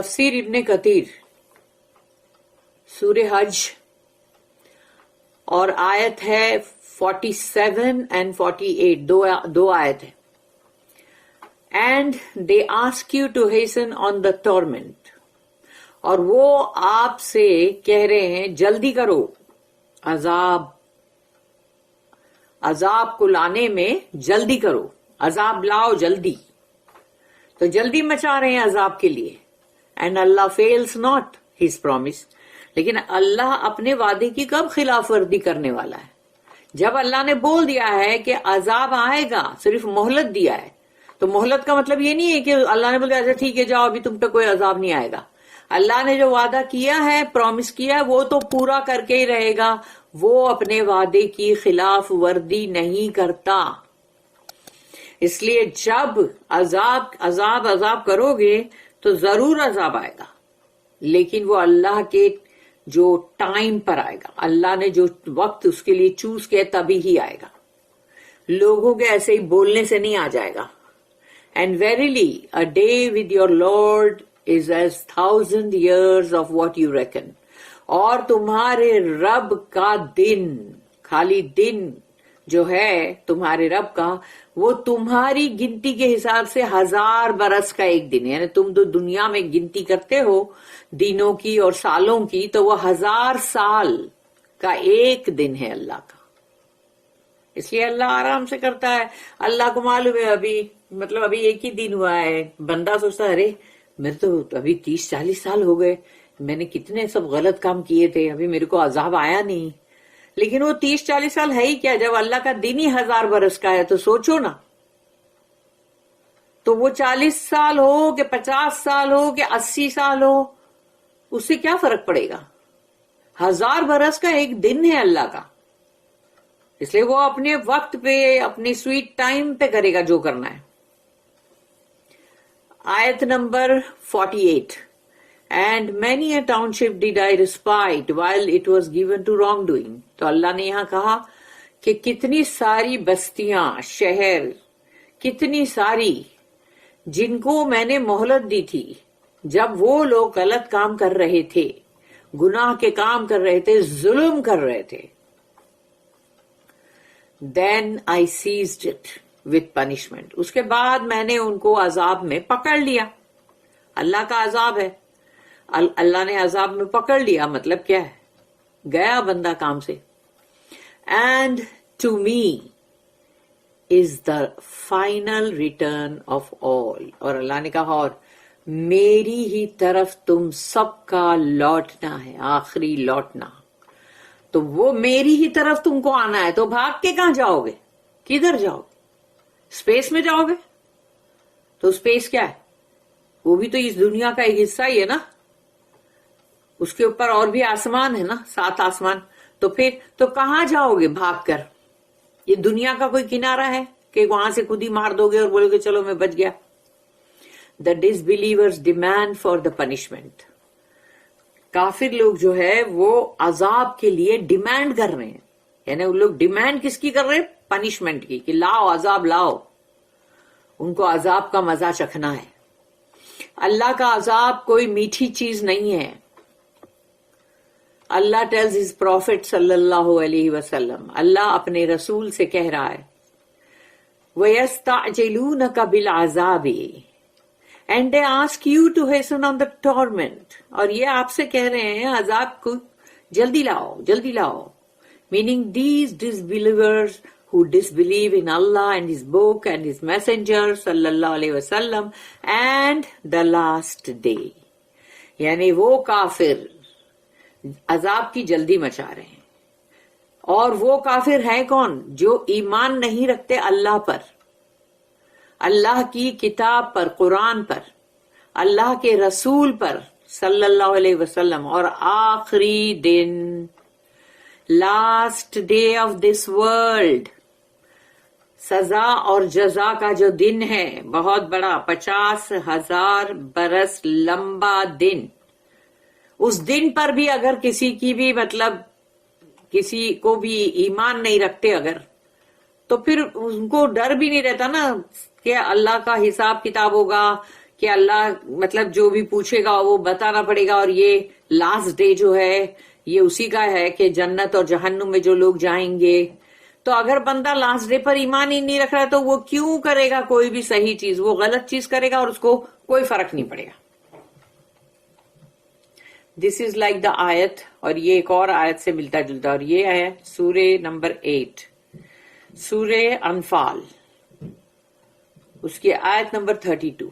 تفسیر ابن کثیر سورہ حج اور آیت ہے 47 and 48, دو آیت ہے. And they ask you to hasten on the torment, اور وہ آپ سے کہہ رہے ہیں جلدی کرو عذاب کو لانے میں, جلدی کرو, عذاب لاؤ جلدی. تو جلدی مچا رہے ہیں عذاب کے لیے. And Allah feels not his promise, لیکن اللہ اپنے وعدے کی کب خلاف ورزی کرنے والا ہے؟ جب اللہ نے بول دیا ہے کہ عذاب آئے گا, صرف مہلت دیا ہے. تو مہلت کا مطلب یہ نہیں ہے کہ اللہ نے بول دیا اچھا ٹھیک ہے جاؤ ابھی تم پہ کوئی عذاب نہیں آئے گا. اللہ نے جو وعدہ کیا ہے, پرومس کیا ہے, وہ تو پورا کر کے ہی رہے گا. وہ اپنے وعدے کی خلاف ورزی نہیں کرتا. اس لیے جب عذاب کرو گے تو ضرور عذاب آئے گا, لیکن وہ اللہ کے جو ٹائم پر آئے گا, اللہ نے جو وقت اس کے لیے چوز کیا تبھی ہی آئے گا. لوگوں کے ایسے ہی بولنے سے نہیں آ جائے گا. And verily a day with your Lord is as 1,000 years of what you reckon. اور تمہارے رب کا دن, خالی دن جو ہے تمہارے رب کا, وہ تمہاری گنتی کے حساب سے 1000 برس کا ایک دن. یعنی تم جو دنیا میں گنتی کرتے ہو دنوں کی اور سالوں کی, تو وہ 1000 سال کا ایک دن ہے اللہ کا. اس لیے اللہ آرام سے کرتا ہے. اللہ کو معلوم ہے ابھی ایک ہی دن ہوا ہے. بندہ سوچتا ہے ارے میرے تو ابھی 30-40 سال ہو گئے, میں نے کتنے سب غلط کام کیے تھے, ابھی میرے کو عذاب آیا نہیں. لیکن وہ 30-40 سال ہے ہی کیا جب اللہ کا دن ہی 1000 برس کا ہے. تو سوچو نا, تو وہ 40 سال ہو کہ 50 سال ہو کہ 80 سال ہو, اس سے کیا فرق پڑے گا؟ 1000 برس کا ایک دن ہے اللہ کا. اس لیے وہ اپنے وقت پہ, اپنی سویٹ ٹائم پہ کرے گا جو کرنا ہے. آیت number 48. And many a township did I respite while it was given to wrongdoing. تو اللہ نے یہاں کہا کہ کتنی ساری بستیاں, شہر, کتنی ساری جن کو میں نے مہلت دی تھی جب وہ لوگ غلط کام کر رہے تھے, گناہ کے کام کر رہے تھے, ظلم کر رہے تھے. Then I seized it with punishment. اس کے بعد میں نے ان کو عذاب میں پکڑ لیا. اللہ کا عذاب ہے, اللہ نے عذاب میں پکڑ لیا. مطلب کیا ہے؟ گیا بندہ کام سے. And to me is the final return of all. اور اللہ نے کہا اور میری ہی طرف تم سب کا لوٹنا ہے, آخری لوٹنا. تو وہ میری ہی طرف تم کو آنا ہے. تو بھاگ کے کہاں جاؤ گے؟ کدھر جاؤ گے؟ اسپیس میں جاؤ گے؟ تو اسپیس کیا ہے؟ وہ بھی تو اس دنیا کا ایک حصہ ہی ہے نا. اس کے اوپر اور بھی آسمان ہے نا, 7 آسمان. تو پھر تو کہاں جاؤ گے بھاگ کر؟ یہ دنیا کا کوئی کنارہ ہے کہ وہاں سے خود ہی مار دو گے اور بولو گے چلو میں بچ گیا؟ The disbelievers demand for the punishment. کافر لوگ جو ہے وہ عذاب کے لیے ڈیمانڈ کر رہے ہیں. یعنی وہ لوگ ڈیمانڈ کس کی کر رہے ہیں؟ پنشمنٹ کی, کہ لاؤ عذاب لاؤ. ان کو عذاب کا مزہ چکھنا ہے. اللہ کا عذاب کوئی میٹھی چیز نہیں ہے. اللہ ٹیلز ہز پروفٹ صلی اللہ علیہ وسلم, اللہ اپنے رسول سے کہہ رہا ہے وَيَسْتَعْجِلُونَكَ بِالْعَذَابِ and they ask you to hasten on the torment. اور یہ آپ سے کہہ رہے ہیں عذاب کو جلدی لاؤ جلدی لاؤ. meaning these disbelievers who disbelieve in Allah and His book and His messenger sallallahu alayhi wasallam and the last day. یعنی وہ کافر عذاب کی جلدی مچا رہے ہیں. اور وہ کافر ہیں کون؟ جو ایمان نہیں رکھتے اللہ پر, اللہ کی کتاب پر, قرآن پر, اللہ کے رسول پر صلی اللہ علیہ وسلم, اور آخری دن, last day of this world, سزا اور جزا کا جو دن ہے بہت بڑا, 50,000 برس لمبا دن. اس دن پر بھی اگر کسی کی بھی کسی کو بھی ایمان نہیں رکھتے اگر, تو پھر ان کو ڈر بھی نہیں رہتا نا کہ اللہ کا حساب کتاب ہوگا, کہ اللہ مطلب جو بھی پوچھے گا وہ بتانا پڑے گا, اور یہ لاسٹ ڈے جو ہے یہ اسی کا ہے کہ جنت اور جہنم میں جو لوگ جائیں گے. تو اگر بندہ لاسٹ ڈے پر ایمان ہی نہیں رکھ رہا تو وہ کیوں کرے گا کوئی بھی صحیح چیز؟ وہ غلط چیز کرے گا اور اس کو کوئی فرق نہیں پڑے گا. دس از لائک دا آیت, اور یہ ایک اور آیت سے ملتا جلتا, اور یہ ہے سورہ نمبر 8, سورہ انفال, اس کی آیت نمبر 32.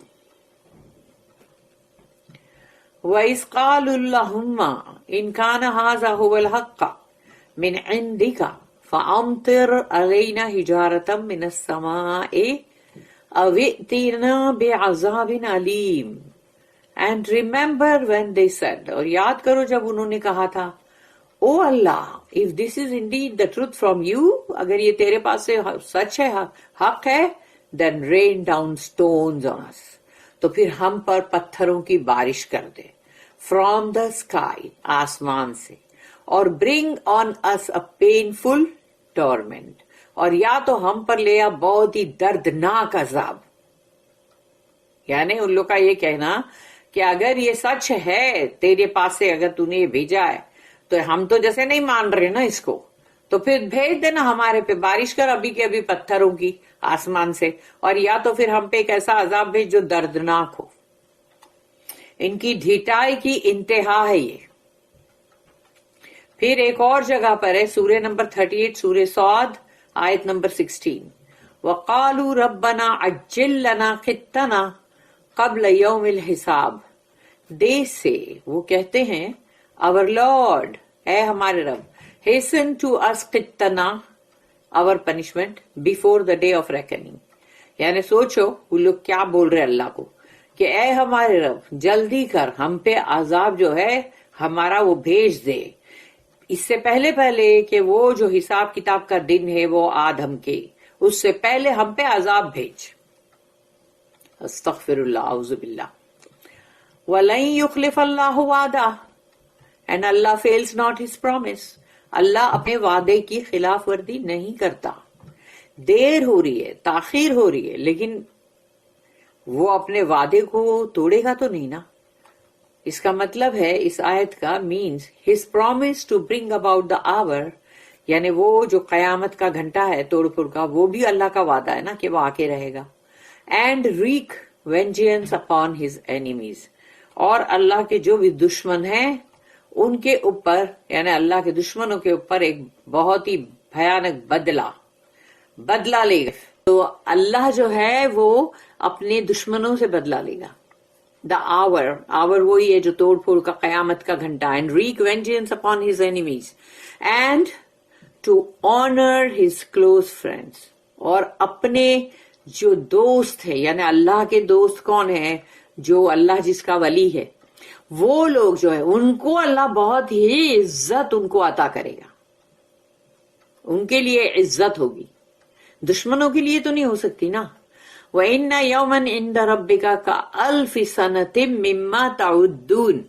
وَإِذْ قَالُوا اللَّهُمَّ إِنْ كَانَ هَذَا هُوَ الْحَقَّ مِنْ عِنْدِكَ فَأَمْطِرْ عَلَيْنَا حِجَارَةً مِنَ السَّمَاءِ أَوْ ائْتِنَا بِعَذَابٍ أَلِيمٍ. And remember when they said, اور یاد کرو جب انہوں نے کہا تھا, او اللہ, if this is indeed the truth from you, اگر یہ تیرے پاس سے سچ ہے, حق ہے, then rain down stones on us, تو پھر ہم پر پتھروں کی بارش کر دے, from the sky, آسمان سے, اور bring on us a painful torment, اور یا تو ہم پر لے آ بہت ہی دردناک عذاب. یعنی ان لوگ کا یہ کہنا کہ اگر یہ سچ ہے تیرے پاس سے, اگر تو نے یہ بھیجا ہے, تو ہم تو جیسے نہیں مان رہے نا اس کو, تو پھر بھیج دینا ہمارے پہ بارش کر ابھی کے ابھی پتھروں کی آسمان سے, اور یا تو پھر ہم پہ ایک ایسا عذاب بھیج جو دردناک ہو. ان کی ڈھیٹائی کی انتہا ہے یہ. پھر ایک اور جگہ پر ہے سورہ نمبر 38, سورہ صاد, آیت نمبر 16. وَقَالُوا رَبَّنَا عَجِّلْ لَنَا قِطَّنَا قَبْلَ يَوْمِ الْحِسَابِ. They say, وہ کہتے ہیں, our Lord, اے ہمارے رب, hasten to us قِطَّنَا, our punishment, before the day of reckoning. یعنی سوچو وہ لوگ کیا بول رہے اللہ کو کہ اے ہمارے رب جلدی کر, ہم پہ عذاب جو ہے ہمارا وہ بھیج دے, اس سے پہلے کہ وہ جو حساب کتاب کا دن ہے وہ آدم کے, اس سے پہلے ہم پہ عذاب بھیج. استغفر اللہ, اعوذ باللہ. وَلَن يُخْلِفَ اللَّهُ وَعْدَهُ, and Allah fails not his promise. اللہ اپنے وعدے کی خلاف ورزی نہیں کرتا. دیر ہو رہی ہے, تاخیر ہو رہی ہے, لیکن وہ اپنے وعدے کو توڑے گا تو نہیں نا. اس کا مطلب ہے اس آیت کا means his promise to bring about the hour, یعنی وہ جو قیامت کا گھنٹہ ہے توڑ پھوڑ کا, وہ بھی اللہ کا وعدہ ہے نا کہ وہ آکے رہے گا. and wreak vengeance upon his enemies, اور اللہ کے جو بھی دشمن ہیں ان کے اوپر, یعنی اللہ کے دشمنوں کے اوپر ایک بہت ہی بھیانک بدلہ لے گا. تو اللہ جو ہے وہ اپنے دشمنوں سے بدلہ لے گا. دا آور وہی ہے جو توڑ پھوڑ کا قیامت کا گھنٹہ. And wreak vengeance upon his enemies and to honour his close friends, اور اپنے جو دوست ہے, یعنی اللہ کے دوست کون ہے, جو اللہ جس کا ولی ہے, وہ لوگ جو ہے ان کو اللہ بہت ہی عزت ان کو عطا کرے گا. ان کے لیے عزت ہوگی, دشمنوں کے لیے تو نہیں ہو سکتی نا. وَإِنَّ يَوْمًا عِنْدَ رَبِّكَ كَأَلْفِ سَنَةٍ مِّمَّا تَعُدُّونَ,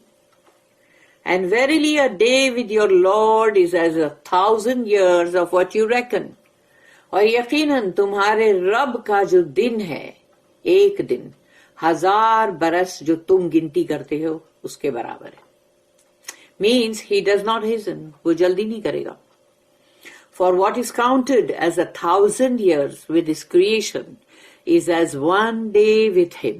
and verily a day with your Lord is as 1,000 years of what you reckon. اور یقیناً تمہارے رب کا جو دن ہے, ایک دن 1000 برس جو تم گنتی کرتے ہو اس کے برابر ہے. means he does not hasten, وہ جلدی نہیں کرے گا. For what is counted as 1,000 years with his creation is as one day with him.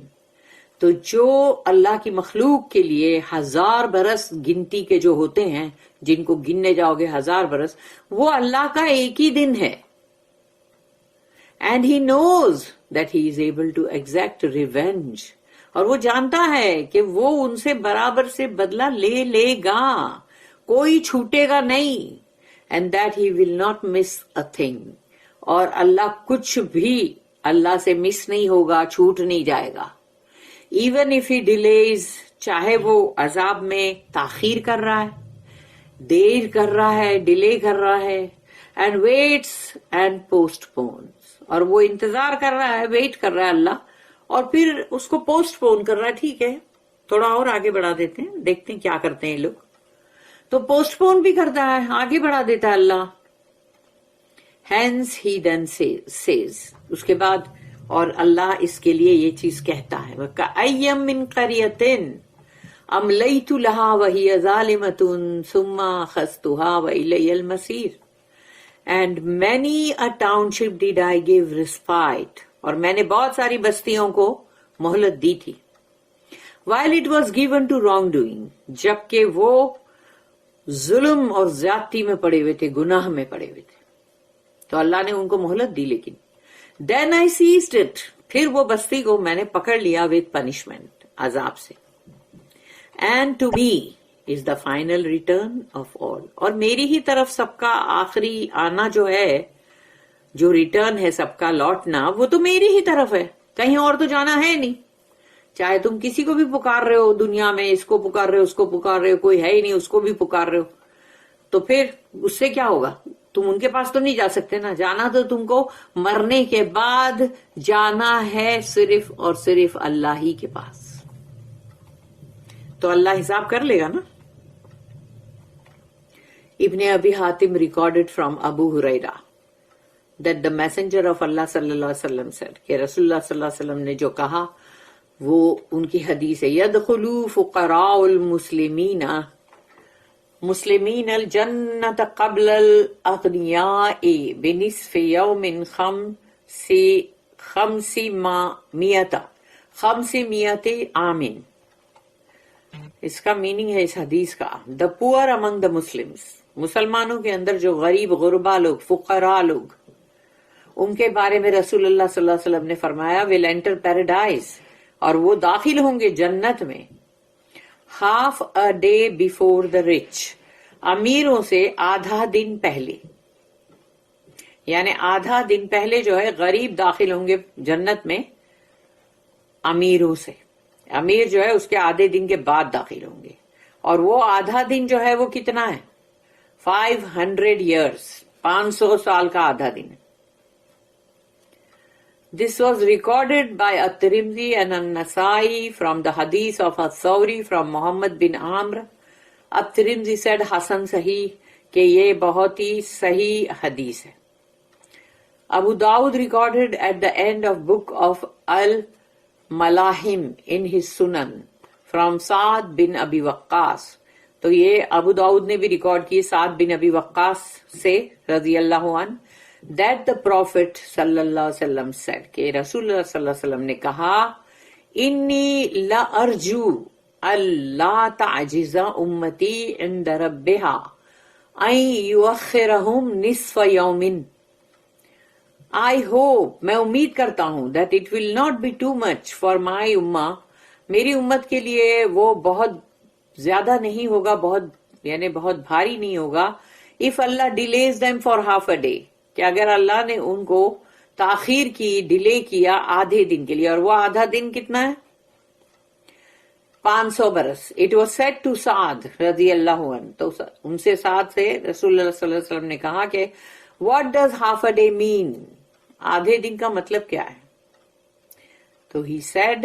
تو جو اللہ کی مخلوق کے لیے 1000 برس گنتی کے جو ہوتے ہیں, جن کو گننے جاؤ گے 1000 برس, وہ اللہ کا ایک ہی دن ہے. And he knows that he is able to exact revenge, اور وہ جانتا ہے کہ وہ ان سے برابر سے بدلہ لے گا, کوئی چھوٹے گا نہیں. And that he will not miss a thing, اور اللہ کچھ بھی اللہ سے مس نہیں ہوگا, چھوٹ نہیں جائے گا. Even if he delays, چاہے وہ عذاب میں تاخیر کر رہا ہے, دیر کر رہا ہے, ڈیلے کر رہا ہے, and waits and postpones, اور وہ انتظار کر رہا ہے, ویٹ کر رہا ہے اللہ, اور پھر اس کو پوسٹ پون کر رہا ہے. ٹھیک ہے تھوڑا اور آگے بڑھا دیتے ہیں, دیکھتے ہیں کیا کرتے ہیں لوگ. تو پوسٹ پون بھی کرتا ہے, آگے بڑھا دیتا ہے اللہ. Hence he then says, اس کے بعد اور اللہ اس کے لیے یہ چیز کہتا ہے وَكَأَيَّم مِّن قَرْيَةٍ أَمْلَيْتُ لَهَا وَهِيَ ظَالِمَةٌ ثُمَّ أَخَذْتُهَا وَإِلَيَّ الْمَصِيرُ. And many a township did I give respite. اور میں نے بہت ساری بستیوں کو مہلت دی تھی. While it was given to wrongdoing, جبکہ وہ ظلم اور زیادتی میں پڑے ہوئے تھے, گناہ میں پڑے ہوئے تھے, تو اللہ نے ان کو مہلت دی. لیکن then I seized it, پھر وہ بستی کو میں نے پکڑ لیا with punishment, عذاب سے. And to me is the final return of all. اور میری ہی طرف سب کا آخری آنا جو ہے, جو ریٹرن ہے سب کا لوٹنا, وہ تو میری ہی طرف ہے, کہیں اور تو جانا ہے نہیں. چاہے تم کسی کو بھی پکار رہے ہو دنیا میں, اس کو پکار رہے ہو, اس کو پکار رہے ہو, کوئی ہے ہی نہیں, اس کو بھی پکار رہے ہو, تو پھر اس سے کیا ہوگا؟ تم ان کے پاس تو نہیں جا سکتے نا. جانا تو تم کو مرنے کے بعد جانا ہے صرف اور صرف اللہ ہی کے پاس. تو اللہ حساب کر لے گا نا. Ibn Abi Hatim recorded from Abu Hurairah that the messenger of Allah صلی اللہ علیہ وسلم said, کہ رسول اللہ صلی اللہ علیہ وسلم نے جو کہا وہ ان کی حدیث ہے, يدخل فقراء المسلمین مسلمین الجنت قبل الاغنیاء بنصف یوم خمسمائت عام. اس کا میننگ ہے اس حدیث کا, the poor among the Muslims, مسلمانوں کے اندر جو غریب غربا لوگ, فقراء لوگ, ان کے بارے میں رسول اللہ صلی اللہ علیہ وسلم نے فرمایا will enter paradise, اور وہ داخل ہوں گے جنت میں half a day before the rich, امیروں سے آدھا دن پہلے. یعنی آدھا دن پہلے جو ہے غریب داخل ہوں گے جنت میں امیروں سے. امیر جو ہے اس کے آدھے دن کے بعد داخل ہوں گے, اور وہ آدھا دن جو ہے وہ کتنا ہے؟ 500 years, 500 سال کا آدھا دن. This was recorded by At-Tirmidhi and An-Nasai from the hadith of Ath-Thawri from Muhammad bin Amr. At-Tirmidhi said Hasan Sahih, کہ یہ بہت ہی صحیح حدیث ہے. Abu Dawud recorded at the end of book of Al-Malahim in his Sunan from Sa'd bin Abi Waqqas. تو یہ ابو داؤد نے بھی ریکارڈ کی سعد بن ابی وقاص سے رضی اللہ عنہ, that the Prophet صلی اللہ علیہ وسلم said, کہ رسول اللہ صلی اللہ علیہ وسلم نے کہا, انی لارجو اللہ تعجز امتی عند ربها ان یؤخرہم نصف یوم. I hope, میں امید کرتا ہوں, that it will not be too much for my ummah, میری امت کے لیے وہ بہت زیادہ نہیں ہوگا, بہت یعنی بہت بھاری نہیں ہوگا, if Allah delays them for half a day, کہ اگر اللہ نے ان کو تاخیر کی, ڈیلے کیا آدھے دن کے لیے, اور وہ آدھا دن کتنا ہے؟ 500 برس. It was said to Sa'd رضی اللہ عنہ, تو ان سے سعد سے رسول اللہ صلی اللہ علیہ وسلم نے کہا کہ what does half a day mean, آدھے دن کا مطلب کیا ہے؟ تو he said,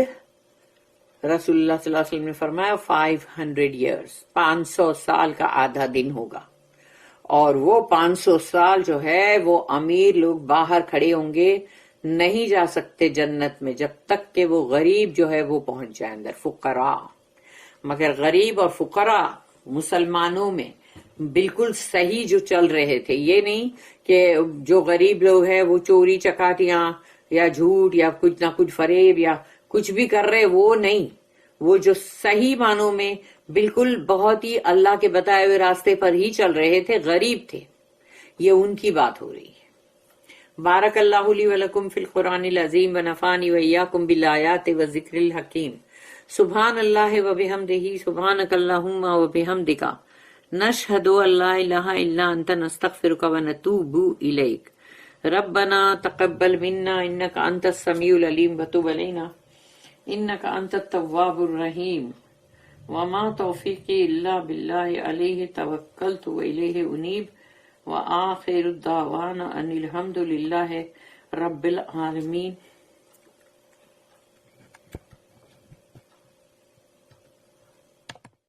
رسول اللہ صلی اللہ علیہ وسلم نے فرمایا 500 years, 500 سال کا آدھا دن ہوگا. اور وہ 500 سال جو ہے وہ امیر لوگ باہر کھڑے ہوں گے, نہیں جا سکتے جنت میں جب تک کہ وہ غریب جو ہے وہ پہنچ جائے اندر, فقراء. مگر غریب اور فقراء مسلمانوں میں بالکل صحیح جو چل رہے تھے, یہ نہیں کہ جو غریب لوگ ہیں وہ چوری چکاٹیاں یا جھوٹ یا کچھ نہ کچھ فریب یا کچھ بھی کر رہے, وہ نہیں. وہ جو صحیح معنوں میں بالکل بہت ہی اللہ کے بتائے ہوئے راستے پر ہی چل رہے تھے, غریب تھے, یہ ان کی بات ہو رہی ہے. بارک اللہ لی ولکم فی القرآن العظیم ونفعنی وإیاکم بالآیات والذکر الحکیم. سبحان اللہ وبحمدہ, سبحانک اللہم وبحمدک, نشہد ان لا الہ الا انت, نستغفرک ونتوب الیک. ربنا تقبل منا انک انت السمیع العلیم وتب علینا انک انت التواب الرحیم. وما توفیقی الا باللہ علیہ توکلت والیہ انیب. وآخر الدعوانا ان الحمد للہ رب العالمین.